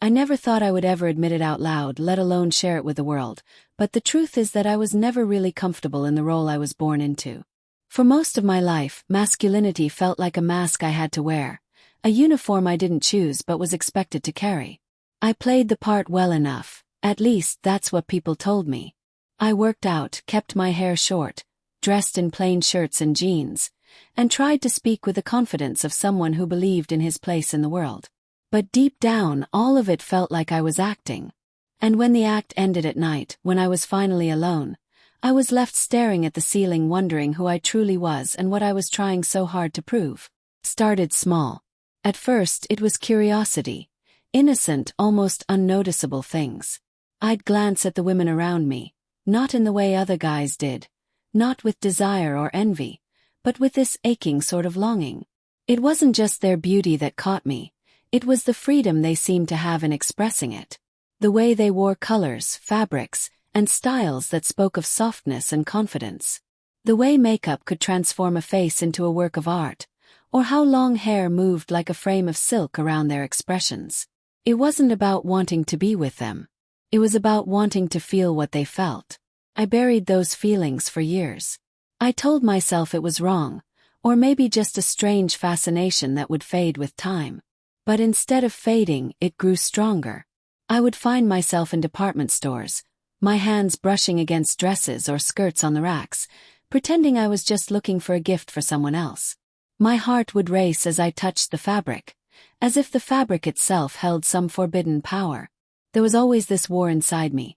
I never thought I would ever admit it out loud, let alone share it with the world, but the truth is that I was never really comfortable in the role I was born into. For most of my life, masculinity felt like a mask I had to wear, a uniform I didn't choose but was expected to carry. I played the part well enough, at least that's what people told me. I worked out, kept my hair short, dressed in plain shirts and jeans, and tried to speak with the confidence of someone who believed in his place in the world. But deep down, all of it felt like I was acting. And when the act ended at night, when I was finally alone, I was left staring at the ceiling wondering who I truly was and what I was trying so hard to prove. Started small. At first, it was curiosity. Innocent, almost unnoticeable things. I'd glance at the women around me, not in the way other guys did, not with desire or envy, but with this aching sort of longing. It wasn't just their beauty that caught me, it was the freedom they seemed to have in expressing it. The way they wore colors, fabrics, and styles that spoke of softness and confidence. The way makeup could transform a face into a work of art, or how long hair moved like a frame of silk around their expressions. It wasn't about wanting to be with them. It was about wanting to feel what they felt. I buried those feelings for years. I told myself it was wrong, or maybe just a strange fascination that would fade with time. But instead of fading, it grew stronger. I would find myself in department stores, my hands brushing against dresses or skirts on the racks, pretending I was just looking for a gift for someone else. My heart would race as I touched the fabric, as if the fabric itself held some forbidden power. There was always this war inside me.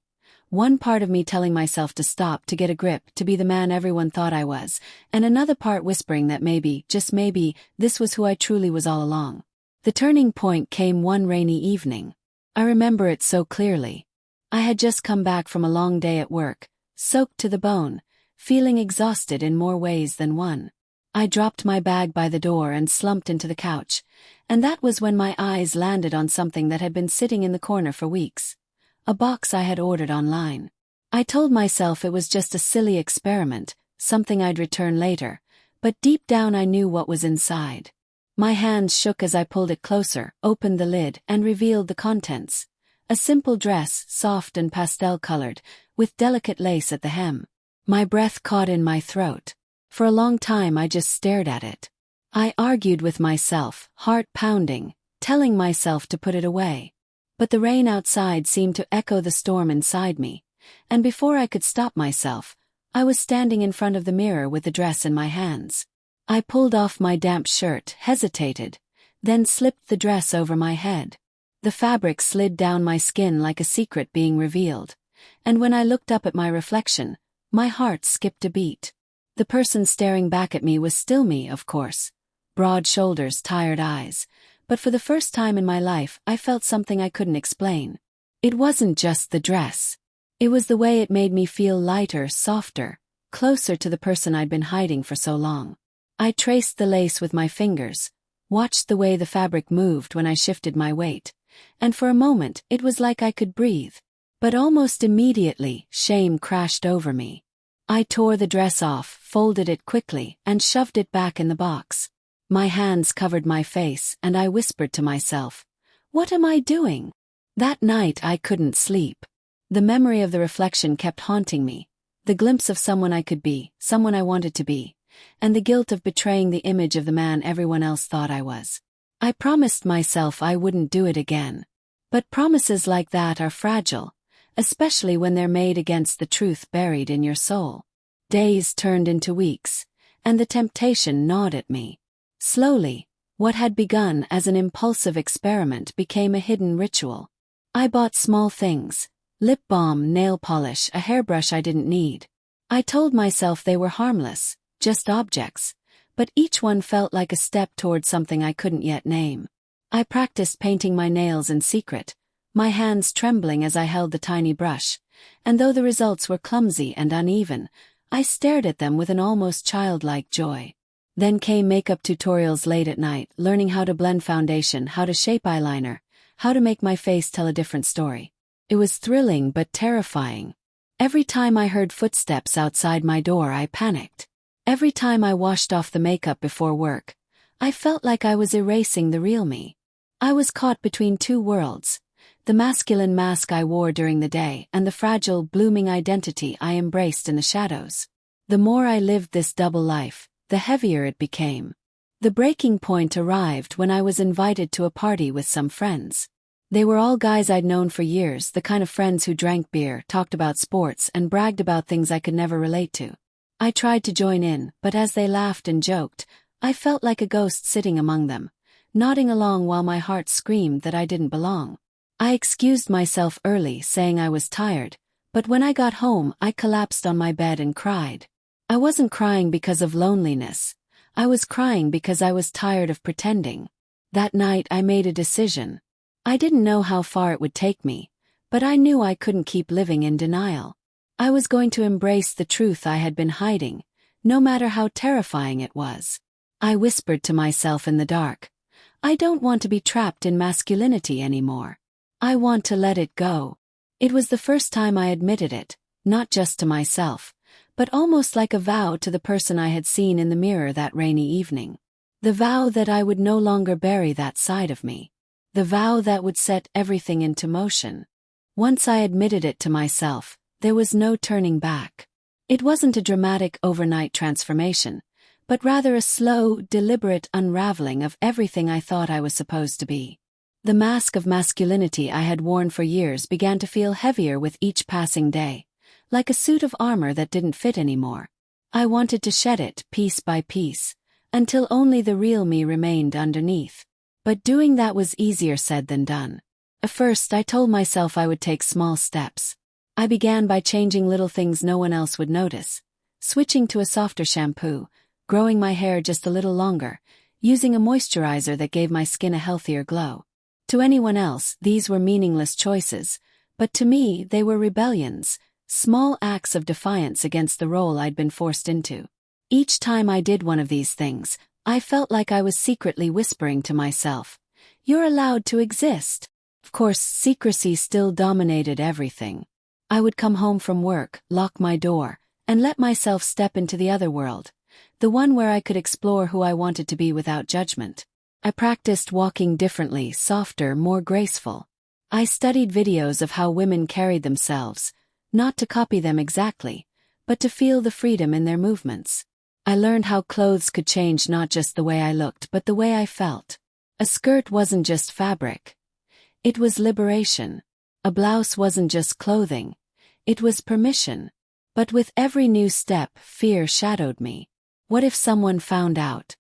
One part of me telling myself to stop, to get a grip, to be the man everyone thought I was, and another part whispering that maybe, just maybe, this was who I truly was all along. The turning point came one rainy evening. I remember it so clearly. I had just come back from a long day at work, soaked to the bone, feeling exhausted in more ways than one. I dropped my bag by the door and slumped into the couch, and that was when my eyes landed on something that had been sitting in the corner for weeks. A box I had ordered online. I told myself it was just a silly experiment, something I'd return later, but deep down I knew what was inside. My hands shook as I pulled it closer, opened the lid, and revealed the contents. A simple dress, soft and pastel-colored, with delicate lace at the hem. My breath caught in my throat. For a long time I just stared at it. I argued with myself, heart pounding, telling myself to put it away. But the rain outside seemed to echo the storm inside me, and before I could stop myself, I was standing in front of the mirror with the dress in my hands. I pulled off my damp shirt, hesitated, then slipped the dress over my head. The fabric slid down my skin like a secret being revealed, and when I looked up at my reflection, my heart skipped a beat. The person staring back at me was still me, of course. Broad shoulders, tired eyes. But for the first time in my life, I felt something I couldn't explain. It wasn't just the dress. It was the way it made me feel lighter, softer, closer to the person I'd been hiding for so long. I traced the lace with my fingers, watched the way the fabric moved when I shifted my weight, and for a moment it was like I could breathe. But almost immediately, shame crashed over me. I tore the dress off, folded it quickly, and shoved it back in the box. My hands covered my face, and I whispered to myself, "What am I doing?" That night I couldn't sleep. The memory of the reflection kept haunting me, the glimpse of someone I could be, someone I wanted to be, and the guilt of betraying the image of the man everyone else thought I was. I promised myself I wouldn't do it again. But promises like that are fragile, especially when they're made against the truth buried in your soul. Days turned into weeks, and the temptation gnawed at me. Slowly, what had begun as an impulsive experiment became a hidden ritual. I bought small things, lip balm, nail polish, a hairbrush I didn't need. I told myself they were harmless, just objects, but each one felt like a step toward something I couldn't yet name. I practiced painting my nails in secret, my hands trembling as I held the tiny brush, and though the results were clumsy and uneven, I stared at them with an almost childlike joy. Then came makeup tutorials late at night, learning how to blend foundation, how to shape eyeliner, how to make my face tell a different story. It was thrilling but terrifying. Every time I heard footsteps outside my door, I panicked. Every time I washed off the makeup before work, I felt like I was erasing the real me. I was caught between two worlds, the masculine mask I wore during the day and the fragile, blooming identity I embraced in the shadows. The more I lived this double life, the heavier it became. The breaking point arrived when I was invited to a party with some friends. They were all guys I'd known for years, the kind of friends who drank beer, talked about sports, and bragged about things I could never relate to. I tried to join in, but as they laughed and joked, I felt like a ghost sitting among them, nodding along while my heart screamed that I didn't belong. I excused myself early, saying I was tired, but when I got home I collapsed on my bed and cried. I wasn't crying because of loneliness. I was crying because I was tired of pretending. That night I made a decision. I didn't know how far it would take me, but I knew I couldn't keep living in denial. I was going to embrace the truth I had been hiding, no matter how terrifying it was. I whispered to myself in the dark, I don't want to be trapped in masculinity anymore. I want to let it go. It was the first time I admitted it, not just to myself, but almost like a vow to the person I had seen in the mirror that rainy evening. The vow that I would no longer bury that side of me. The vow that would set everything into motion. Once I admitted it to myself, there was no turning back. It wasn't a dramatic overnight transformation, but rather a slow, deliberate unraveling of everything I thought I was supposed to be. The mask of masculinity I had worn for years began to feel heavier with each passing day, like a suit of armor that didn't fit anymore. I wanted to shed it, piece by piece, until only the real me remained underneath. But doing that was easier said than done. At first I told myself I would take small steps. I began by changing little things no one else would notice, switching to a softer shampoo, growing my hair just a little longer, using a moisturizer that gave my skin a healthier glow. To anyone else, these were meaningless choices, but to me they were rebellions, small acts of defiance against the role I'd been forced into. Each time I did one of these things, I felt like I was secretly whispering to myself, "You're allowed to exist." Of course, secrecy still dominated everything. I would come home from work, lock my door, and let myself step into the other world, the one where I could explore who I wanted to be without judgment. I practiced walking differently, softer, more graceful. I studied videos of how women carried themselves, not to copy them exactly, but to feel the freedom in their movements. I learned how clothes could change not just the way I looked but the way I felt. A skirt wasn't just fabric. It was liberation. A blouse wasn't just clothing. It was permission. But with every new step, fear shadowed me. What if someone found out?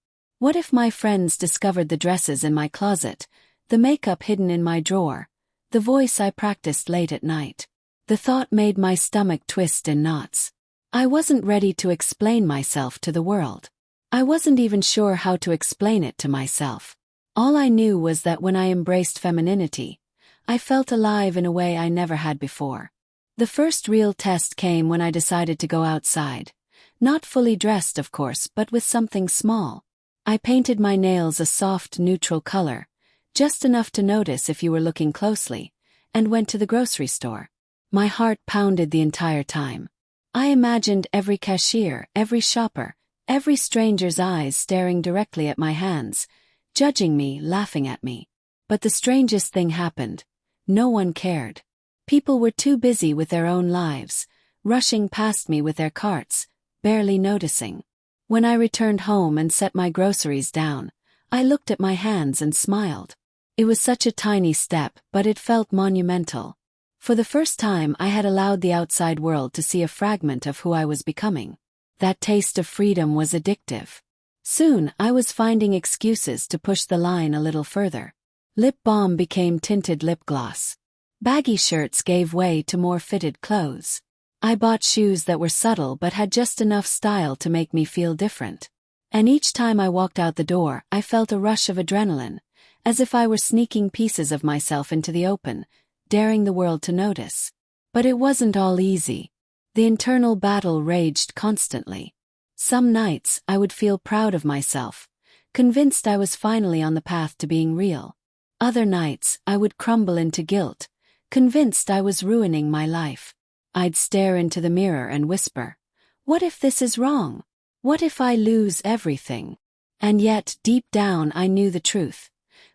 What if my friends discovered the dresses in my closet, the makeup hidden in my drawer, the voice I practiced late at night? The thought made my stomach twist in knots. I wasn't ready to explain myself to the world. I wasn't even sure how to explain it to myself. All I knew was that when I embraced femininity, I felt alive in a way I never had before. The first real test came when I decided to go outside. Not fully dressed, of course, but with something small. I painted my nails a soft, neutral color, just enough to notice if you were looking closely, and went to the grocery store. My heart pounded the entire time. I imagined every cashier, every shopper, every stranger's eyes staring directly at my hands, judging me, laughing at me. But the strangest thing happened. No one cared. People were too busy with their own lives, rushing past me with their carts, barely noticing. When I returned home and set my groceries down, I looked at my hands and smiled. It was such a tiny step, but it felt monumental. For the first time I had allowed the outside world to see a fragment of who I was becoming. That taste of freedom was addictive. Soon I was finding excuses to push the line a little further. Lip balm became tinted lip gloss. Baggy shirts gave way to more fitted clothes. I bought shoes that were subtle but had just enough style to make me feel different. And each time I walked out the door, I felt a rush of adrenaline, as if I were sneaking pieces of myself into the open, daring the world to notice. But it wasn't all easy. The internal battle raged constantly. Some nights I would feel proud of myself, convinced I was finally on the path to being real. Other nights I would crumble into guilt, convinced I was ruining my life. I'd stare into the mirror and whisper, "What if this is wrong? What if I lose everything?" And yet, deep down I knew the truth.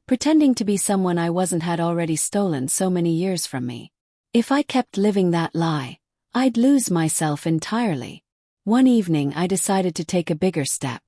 pretending to be someone I wasn't had already stolen so many years from me. If I kept living that lie, I'd lose myself entirely. One evening I decided to take a bigger step.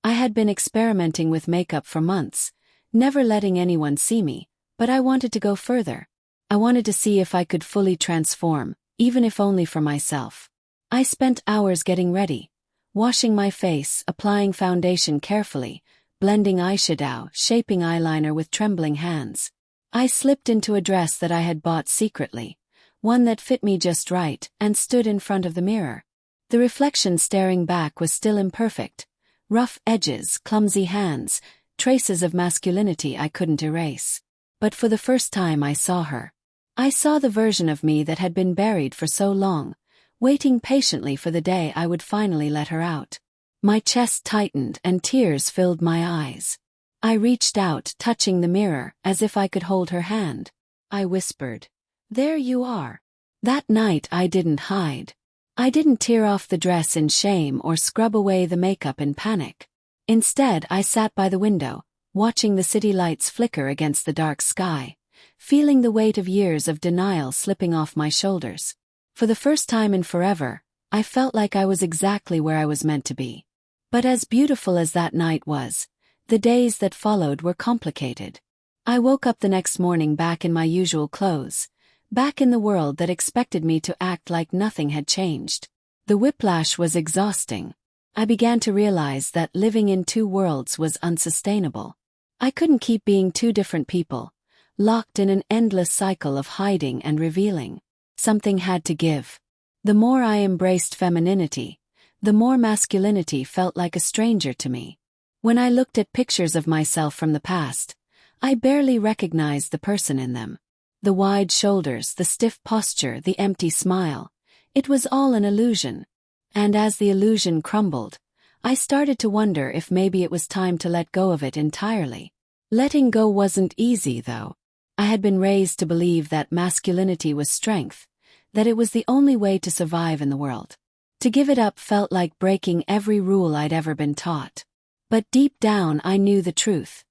I had been experimenting with makeup for months, never letting anyone see me, but I wanted to go further. I wanted to see if I could fully transform, even if only for myself. I spent hours getting ready, washing my face, applying foundation carefully, blending eyeshadow, shaping eyeliner with trembling hands. I slipped into a dress that I had bought secretly, one that fit me just right, and stood in front of the mirror. The reflection staring back was still imperfect. Rough edges, clumsy hands, traces of masculinity I couldn't erase. But for the first time I saw her. I saw the version of me that had been buried for so long, waiting patiently for the day I would finally let her out. My chest tightened and tears filled my eyes. I reached out, touching the mirror, as if I could hold her hand. I whispered, "There you are." That night I didn't hide. I didn't tear off the dress in shame or scrub away the makeup in panic. Instead, I sat by the window, watching the city lights flicker against the dark sky, feeling the weight of years of denial slipping off my shoulders. For the first time in forever, I felt like I was exactly where I was meant to be. But as beautiful as that night was, the days that followed were complicated. I woke up the next morning back in my usual clothes, back in the world that expected me to act like nothing had changed. The whiplash was exhausting. I began to realize that living in two worlds was unsustainable. I couldn't keep being two different people, locked in an endless cycle of hiding and revealing. Something had to give. The more I embraced femininity, the more masculinity felt like a stranger to me. When I looked at pictures of myself from the past, I barely recognized the person in them. The wide shoulders, the stiff posture, the empty smile. It was all an illusion. And as the illusion crumbled, I started to wonder if maybe it was time to let go of it entirely. Letting go wasn't easy, though. I had been raised to believe that masculinity was strength, that it was the only way to survive in the world. To give it up felt like breaking every rule I'd ever been taught. But deep down I knew the truth.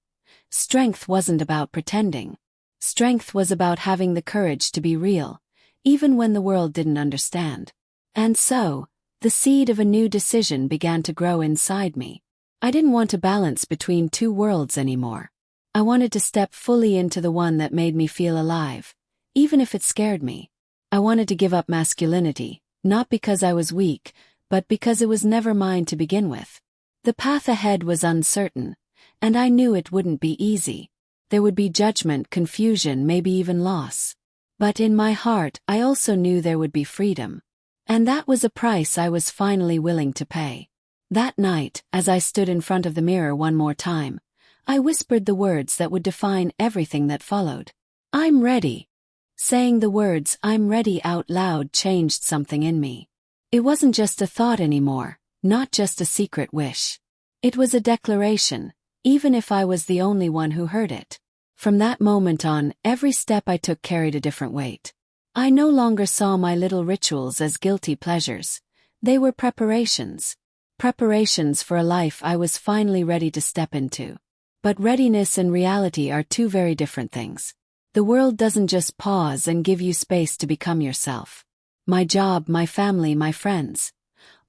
Strength wasn't about pretending. Strength was about having the courage to be real, even when the world didn't understand. And so, the seed of a new decision began to grow inside me. I didn't want to balance between two worlds anymore. I wanted to step fully into the one that made me feel alive, even if it scared me. I wanted to give up masculinity, not because I was weak, but because it was never mine to begin with. The path ahead was uncertain, and I knew it wouldn't be easy. There would be judgment, confusion, maybe even loss. But in my heart, I also knew there would be freedom. And that was a price I was finally willing to pay. That night, as I stood in front of the mirror one more time, I whispered the words that would define everything that followed. "I'm ready." Saying the words "I'm ready" out loud changed something in me. It wasn't just a thought anymore, not just a secret wish. It was a declaration, even if I was the only one who heard it. From that moment on, every step I took carried a different weight. I no longer saw my little rituals as guilty pleasures. They were preparations. Preparations for a life I was finally ready to step into. But readiness and reality are two very different things. The world doesn't just pause and give you space to become yourself. My job, my family, my friends.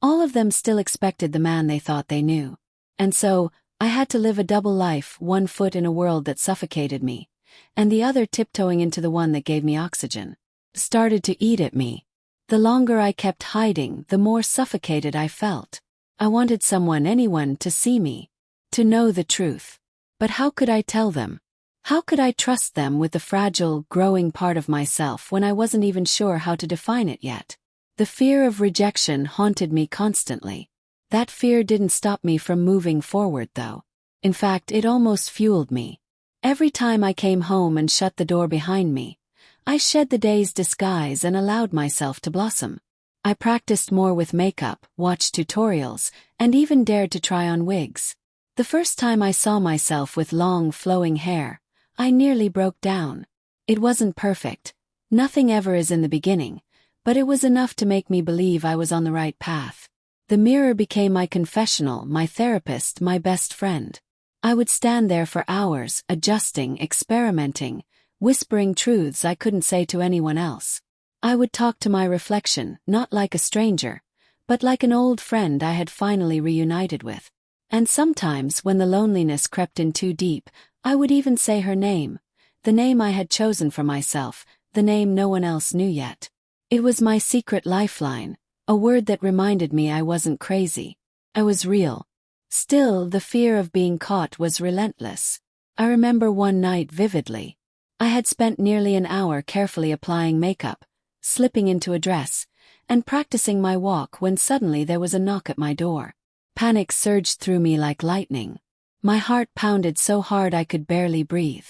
All of them still expected the man they thought they knew. And so, I had to live a double life, one foot in a world that suffocated me, and the other tiptoeing into the one that gave me oxygen. Started to eat at me. The longer I kept hiding, the more suffocated I felt. I wanted someone, anyone, to see me, to know the truth. But how could I tell them? How could I trust them with the fragile, growing part of myself when I wasn't even sure how to define it yet? The fear of rejection haunted me constantly. That fear didn't stop me from moving forward, though. In fact, it almost fueled me. Every time I came home and shut the door behind me, I shed the day's disguise and allowed myself to blossom. I practiced more with makeup, watched tutorials, and even dared to try on wigs. The first time I saw myself with long, flowing hair, I nearly broke down. It wasn't perfect. Nothing ever is in the beginning, but it was enough to make me believe I was on the right path. The mirror became my confessional, my therapist, my best friend. I would stand there for hours, adjusting, experimenting, whispering truths I couldn't say to anyone else. I would talk to my reflection, not like a stranger, but like an old friend I had finally reunited with. And sometimes, when the loneliness crept in too deep, I would even say her name, the name I had chosen for myself, the name no one else knew yet. It was my secret lifeline, a word that reminded me I wasn't crazy. I was real. Still, the fear of being caught was relentless. I remember one night vividly. I had spent nearly an hour carefully applying makeup, slipping into a dress, and practicing my walk when suddenly there was a knock at my door. Panic surged through me like lightning. My heart pounded so hard I could barely breathe.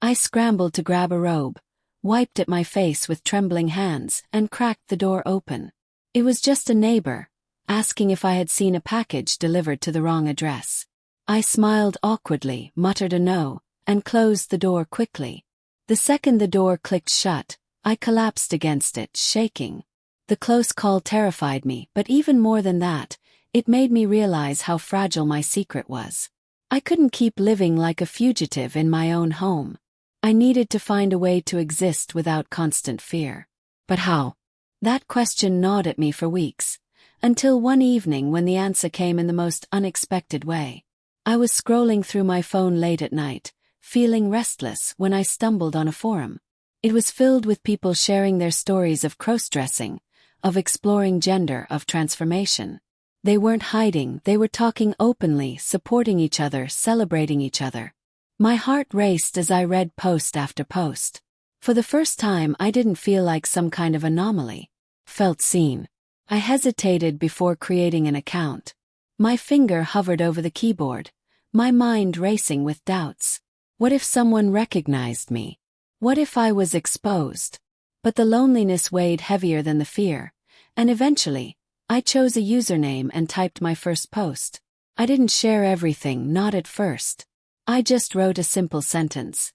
I scrambled to grab a robe, wiped at my face with trembling hands, and cracked the door open. It was just a neighbor, asking if I had seen a package delivered to the wrong address. I smiled awkwardly, muttered a no, and closed the door quickly. The second the door clicked shut, I collapsed against it, shaking. The close call terrified me, but even more than that, it made me realize how fragile my secret was. I couldn't keep living like a fugitive in my own home. I needed to find a way to exist without constant fear. But how? That question gnawed at me for weeks, until one evening when the answer came in the most unexpected way. I was scrolling through my phone late at night, feeling restless when I stumbled on a forum. It was filled with people sharing their stories of crossdressing, of exploring gender, of transformation. They weren't hiding, they were talking openly, supporting each other, celebrating each other. My heart raced as I read post after post. For the first time, I didn't feel like some kind of anomaly. Felt seen. I hesitated before creating an account. My finger hovered over the keyboard, my mind racing with doubts. What if someone recognized me? What if I was exposed? But the loneliness weighed heavier than the fear, and eventually, I chose a username and typed my first post. I didn't share everything, not at first. I just wrote a simple sentence.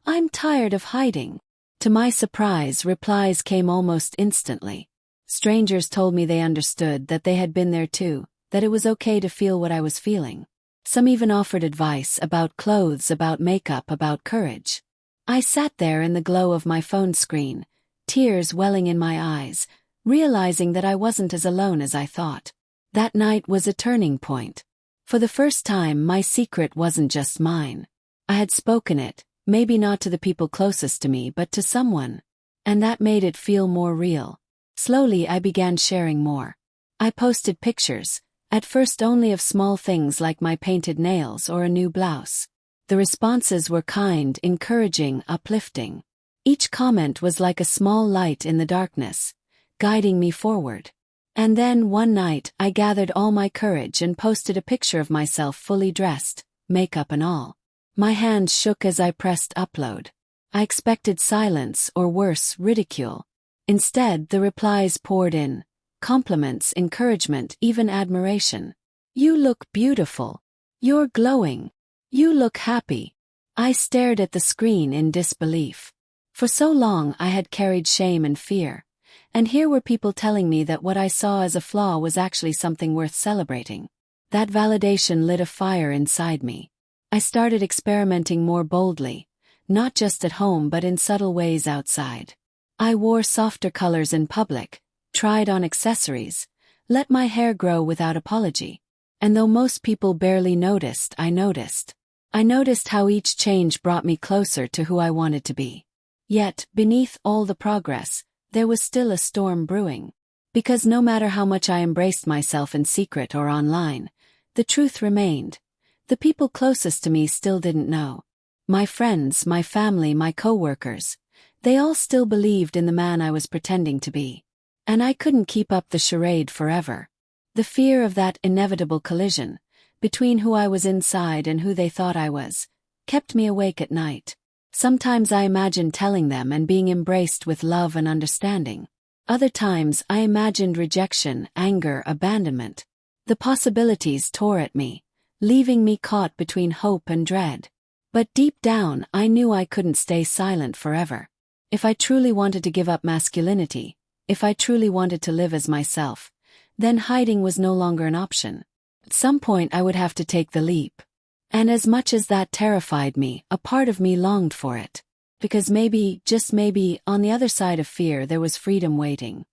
I'm tired of hiding. To my surprise, replies came almost instantly. Strangers told me they understood, that they had been there too, that it was okay to feel what I was feeling. Some even offered advice about clothes, about makeup, about courage. I sat there in the glow of my phone screen, tears welling in my eyes, realizing that I wasn't as alone as I thought. That night was a turning point. For the first time, my secret wasn't just mine. I had spoken it, maybe not to the people closest to me, but to someone. And that made it feel more real. Slowly, I began sharing more. I posted pictures, at first only of small things like my painted nails or a new blouse. The responses were kind, encouraging, uplifting. Each comment was like a small light in the darkness, guiding me forward. And then one night, I gathered all my courage and posted a picture of myself fully dressed, makeup and all. My hands shook as I pressed upload. I expected silence or worse, ridicule. Instead, the replies poured in. Compliments, encouragement, even admiration. You look beautiful. You're glowing. You look happy. I stared at the screen in disbelief. For so long I had carried shame and fear. And here were people telling me that what I saw as a flaw was actually something worth celebrating. That validation lit a fire inside me. I started experimenting more boldly, not just at home but in subtle ways outside. I wore softer colors in public, tried on accessories, let my hair grow without apology. And though most people barely noticed, I noticed. I noticed how each change brought me closer to who I wanted to be. Yet, beneath all the progress, there was still a storm brewing. Because no matter how much I embraced myself in secret or online, the truth remained. The people closest to me still didn't know. My friends, my family, my coworkers, they all still believed in the man I was pretending to be. And I couldn't keep up the charade forever. The fear of that inevitable collision, between who I was inside and who they thought I was, kept me awake at night. Sometimes I imagined telling them and being embraced with love and understanding. Other times I imagined rejection, anger, abandonment. The possibilities tore at me, leaving me caught between hope and dread. But deep down, I knew I couldn't stay silent forever. If I truly wanted to give up masculinity, if I truly wanted to live as myself, then hiding was no longer an option. At some point I would have to take the leap. And as much as that terrified me, a part of me longed for it. Because maybe, just maybe, on the other side of fear there was freedom waiting.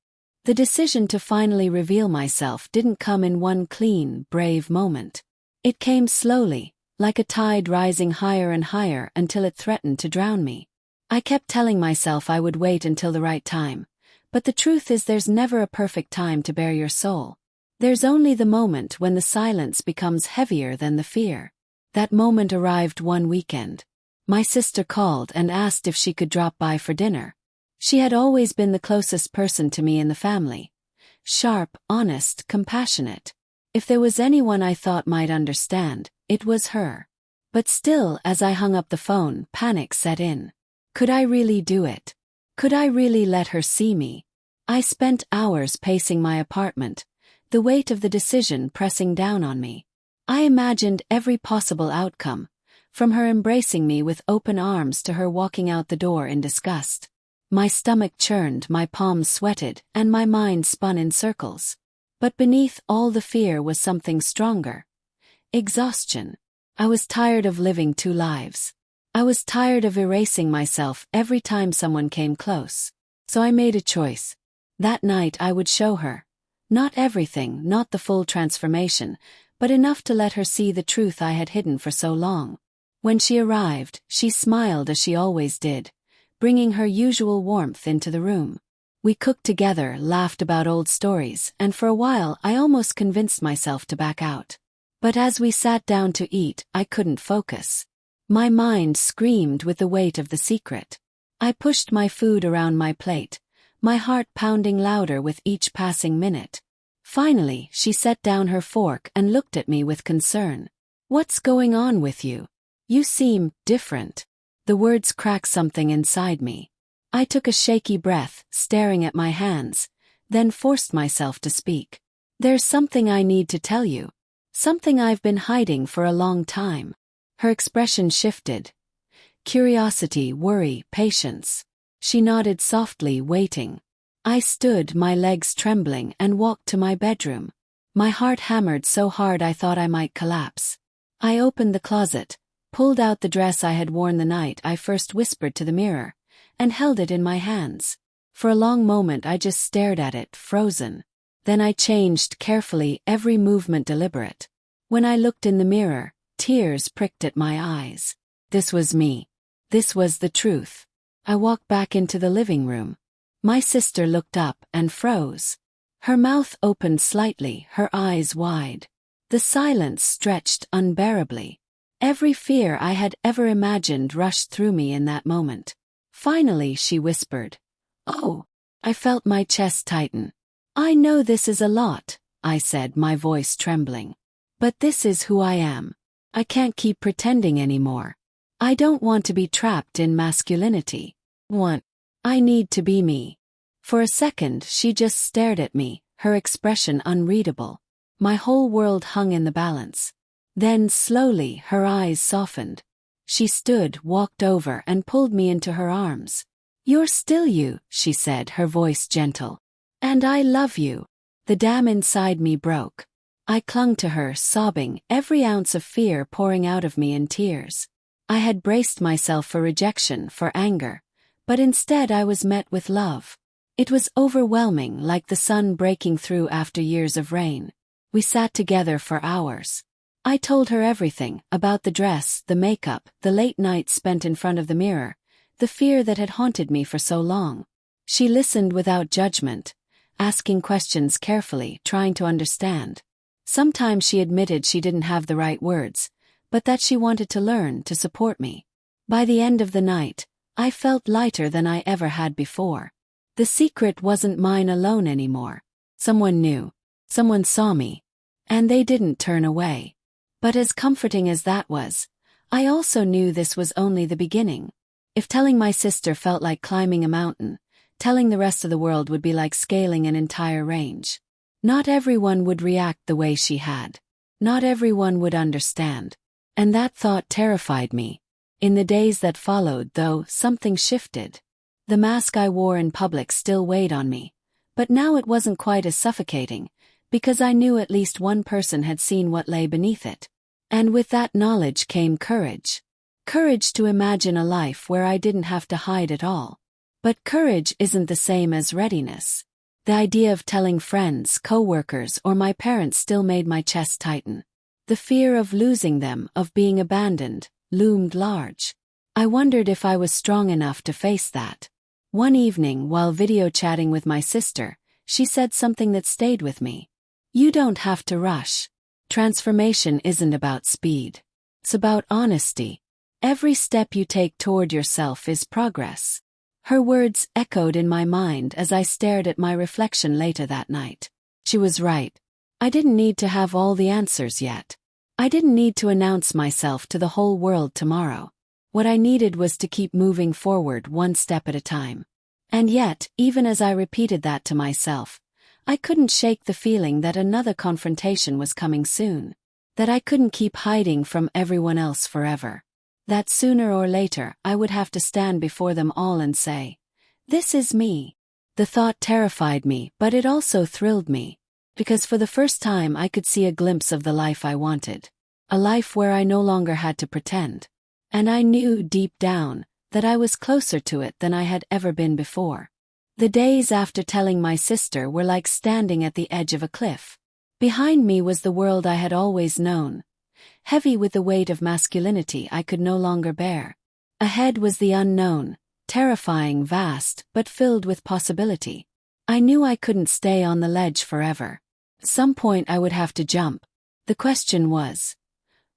The decision to finally reveal myself didn't come in one clean, brave moment. It came slowly, like a tide rising higher and higher until it threatened to drown me. I kept telling myself I would wait until the right time. But the truth is there's never a perfect time to bare your soul. There's only the moment when the silence becomes heavier than the fear. That moment arrived one weekend. My sister called and asked if she could drop by for dinner. She had always been the closest person to me in the family. Sharp, honest, compassionate. If there was anyone I thought might understand, it was her. But still, as I hung up the phone, panic set in. Could I really do it? Could I really let her see me? I spent hours pacing my apartment, the weight of the decision pressing down on me. I imagined every possible outcome, from her embracing me with open arms to her walking out the door in disgust. My stomach churned, my palms sweated, and my mind spun in circles. But beneath all the fear was something stronger. Exhaustion. I was tired of living two lives. I was tired of erasing myself every time someone came close. So I made a choice. That night I would show her. Not everything, not the full transformation, but enough to let her see the truth I had hidden for so long. When she arrived, she smiled as she always did, bringing her usual warmth into the room. We cooked together, laughed about old stories, and for a while I almost convinced myself to back out. But as we sat down to eat, I couldn't focus. My mind screamed with the weight of the secret. I pushed my food around my plate, my heart pounding louder with each passing minute. Finally, she set down her fork and looked at me with concern. "What's going on with you? You seem different." The words cracked something inside me. I took a shaky breath, staring at my hands, then forced myself to speak. "There's something I need to tell you. Something I've been hiding for a long time." Her expression shifted. Curiosity, worry, patience. She nodded softly, waiting. I stood, my legs trembling, and walked to my bedroom. My heart hammered so hard I thought I might collapse. I opened the closet, pulled out the dress I had worn the night I first whispered to the mirror, and held it in my hands. For a long moment I just stared at it, frozen. Then I changed carefully, every movement deliberate. When I looked in the mirror, tears pricked at my eyes. This was me. This was the truth. I walked back into the living room. My sister looked up and froze. Her mouth opened slightly, her eyes wide. The silence stretched unbearably. Every fear I had ever imagined rushed through me in that moment. Finally, she whispered, "Oh." I felt my chest tighten. "I know this is a lot," I said, my voice trembling. "But this is who I am. I can't keep pretending anymore. I don't want to be trapped in masculinity. I need to be me." For a second, she just stared at me, her expression unreadable. My whole world hung in the balance. Then, slowly, her eyes softened. She stood, walked over, and pulled me into her arms. "You're still you," she said, her voice gentle. "And I love you." The dam inside me broke. I clung to her, sobbing, every ounce of fear pouring out of me in tears. I had braced myself for rejection, for anger. But instead I was met with love. It was overwhelming, like the sun breaking through after years of rain. We sat together for hours. I told her everything, about the dress, the makeup, the late nights spent in front of the mirror, the fear that had haunted me for so long. She listened without judgment, asking questions carefully, trying to understand. Sometimes she admitted she didn't have the right words, but that she wanted to learn, to support me. By the end of the night, I felt lighter than I ever had before. The secret wasn't mine alone anymore. Someone knew. Someone saw me. And they didn't turn away. But as comforting as that was, I also knew this was only the beginning. If telling my sister felt like climbing a mountain, telling the rest of the world would be like scaling an entire range. Not everyone would react the way she had. Not everyone would understand. And that thought terrified me. In the days that followed, though, something shifted. The mask I wore in public still weighed on me. But now it wasn't quite as suffocating, because I knew at least one person had seen what lay beneath it. And with that knowledge came courage. Courage to imagine a life where I didn't have to hide at all. But courage isn't the same as readiness. The idea of telling friends, co-workers, or my parents still made my chest tighten. The fear of losing them, of being abandoned, loomed large. I wondered if I was strong enough to face that. One evening, while video chatting with my sister, she said something that stayed with me. You don't have to rush. Transformation isn't about speed. It's about honesty. Every step you take toward yourself is progress. Her words echoed in my mind as I stared at my reflection later that night. She was right. I didn't need to have all the answers yet. I didn't need to announce myself to the whole world tomorrow. What I needed was to keep moving forward one step at a time. And yet, even as I repeated that to myself, I couldn't shake the feeling that another confrontation was coming soon. That I couldn't keep hiding from everyone else forever. That sooner or later I would have to stand before them all and say, "This is me." The thought terrified me, but it also thrilled me. Because for the first time I could see a glimpse of the life I wanted. A life where I no longer had to pretend. And I knew deep down that I was closer to it than I had ever been before. The days after telling my sister were like standing at the edge of a cliff. Behind me was the world I had always known, heavy with the weight of masculinity I could no longer bear. Ahead was the unknown, terrifying, vast, but filled with possibility. I knew I couldn't stay on the ledge forever. At some point I would have to jump. The question was,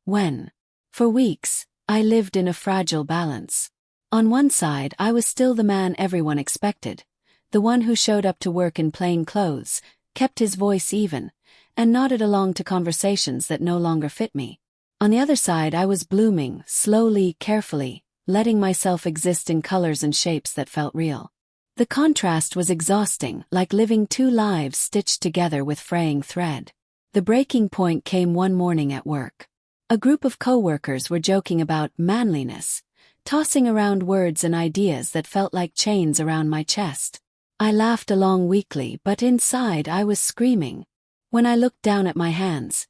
when? For weeks, I lived in a fragile balance. On one side, I was still the man everyone expected, the one who showed up to work in plain clothes, kept his voice even, and nodded along to conversations that no longer fit me. On the other side, I was blooming, slowly, carefully, letting myself exist in colors and shapes that felt real. The contrast was exhausting, like living two lives stitched together with fraying thread. The breaking point came one morning at work. A group of co-workers were joking about manliness, tossing around words and ideas that felt like chains around my chest. I laughed along weakly, but inside I was screaming. When I looked down at my hands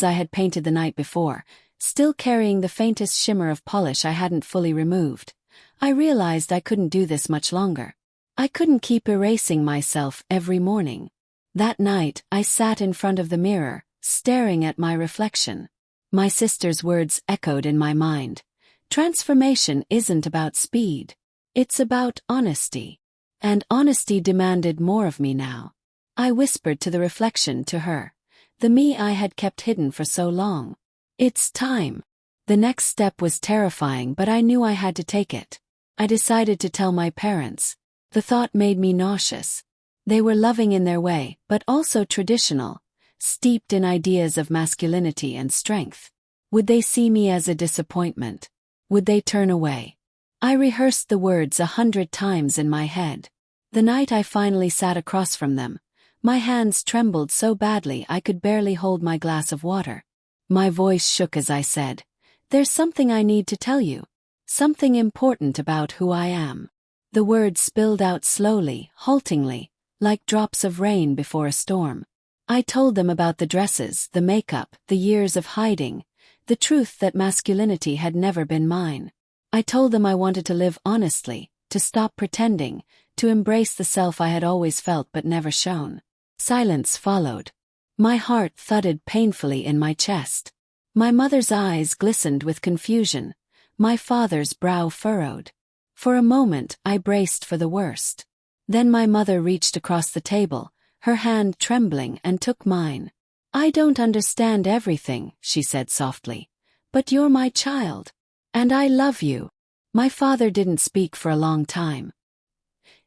I had painted the night before, still carrying the faintest shimmer of polish I hadn't fully removed, I realized I couldn't do this much longer. I couldn't keep erasing myself every morning. That night, I sat in front of the mirror, staring at my reflection. My sister's words echoed in my mind. Transformation isn't about speed. It's about honesty. And honesty demanded more of me now. I whispered to the reflection, to her, the me I had kept hidden for so long. It's time. The next step was terrifying, but I knew I had to take it. I decided to tell my parents. The thought made me nauseous. They were loving in their way, but also traditional, steeped in ideas of masculinity and strength. Would they see me as a disappointment? Would they turn away? I rehearsed the words 100 times in my head. The night I finally sat across from them, my hands trembled so badly I could barely hold my glass of water. My voice shook as I said, "There's something I need to tell you. Something important about who I am." The words spilled out slowly, haltingly, like drops of rain before a storm. I told them about the dresses, the makeup, the years of hiding, the truth that masculinity had never been mine. I told them I wanted to live honestly, to stop pretending, to embrace the self I had always felt but never shown. Silence followed. My heart thudded painfully in my chest. My mother's eyes glistened with confusion, my father's brow furrowed. For a moment, I braced for the worst. Then my mother reached across the table, her hand trembling, and took mine. "I don't understand everything," she said softly, "but you're my child. And I love you." My father didn't speak for a long time.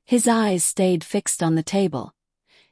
His eyes stayed fixed on the table,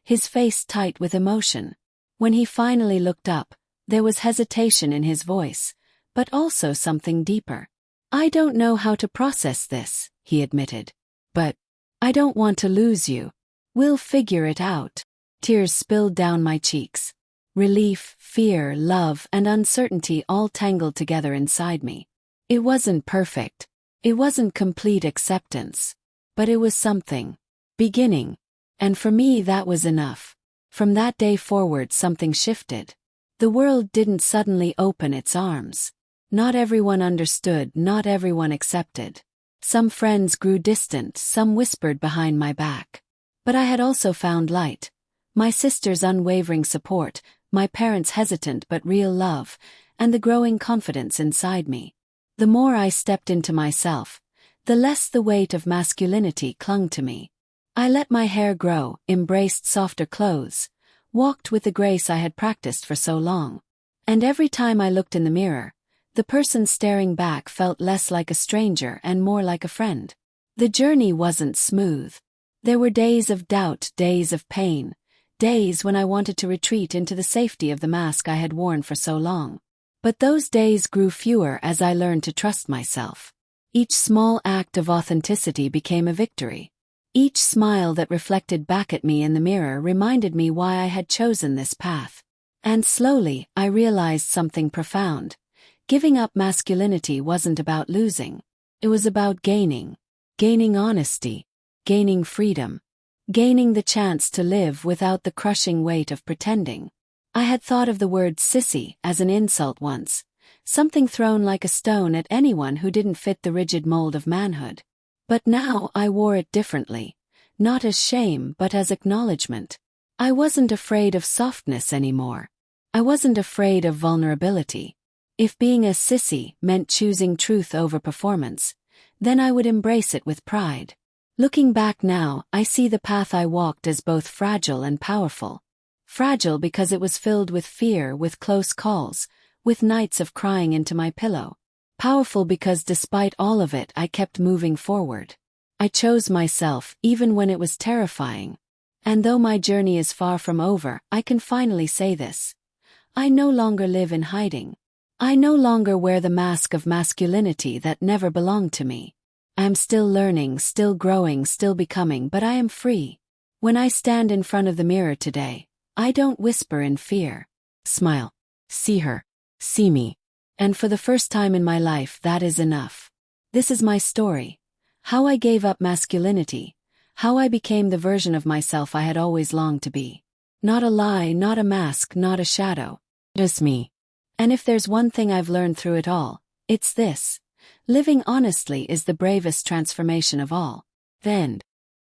his face tight with emotion. When he finally looked up, there was hesitation in his voice, but also something deeper. "I don't know how to process this," he admitted. "But I don't want to lose you. We'll figure it out." Tears spilled down my cheeks. Relief, fear, love, and uncertainty all tangled together inside me. It wasn't perfect. It wasn't complete acceptance. But it was something. Beginning. And for me that was enough. From that day forward something shifted. The world didn't suddenly open its arms. Not everyone understood, not everyone accepted. Some friends grew distant, some whispered behind my back. But I had also found light. My sister's unwavering support, my parents' hesitant but real love, and the growing confidence inside me. The more I stepped into myself, the less the weight of masculinity clung to me. I let my hair grow, embraced softer clothes, walked with the grace I had practiced for so long. And every time I looked in the mirror, the person staring back felt less like a stranger and more like a friend. The journey wasn't smooth. There were days of doubt, days of pain, days when I wanted to retreat into the safety of the mask I had worn for so long. But those days grew fewer as I learned to trust myself. Each small act of authenticity became a victory. Each smile that reflected back at me in the mirror reminded me why I had chosen this path. And slowly, I realized something profound. Giving up masculinity wasn't about losing. It was about gaining. Gaining honesty. Gaining freedom. Gaining the chance to live without the crushing weight of pretending. I had thought of the word sissy as an insult once, something thrown like a stone at anyone who didn't fit the rigid mold of manhood. But now I wore it differently, not as shame but as acknowledgement. I wasn't afraid of softness anymore. I wasn't afraid of vulnerability. If being a sissy meant choosing truth over performance, then I would embrace it with pride. Looking back now, I see the path I walked as both fragile and powerful. Fragile because it was filled with fear, with close calls, with nights of crying into my pillow. Powerful because despite all of it I kept moving forward. I chose myself even when it was terrifying. And though my journey is far from over, I can finally say this. I no longer live in hiding. I no longer wear the mask of masculinity that never belonged to me. I am still learning, still growing, still becoming, but I am free. When I stand in front of the mirror today, I don't whisper in fear. Smile. See her. See me. And for the first time in my life, that is enough. This is my story. How I gave up masculinity. How I became the version of myself I had always longed to be. Not a lie, not a mask, not a shadow. Just me. And if there's one thing I've learned through it all, it's this. Living honestly is the bravest transformation of all. The end.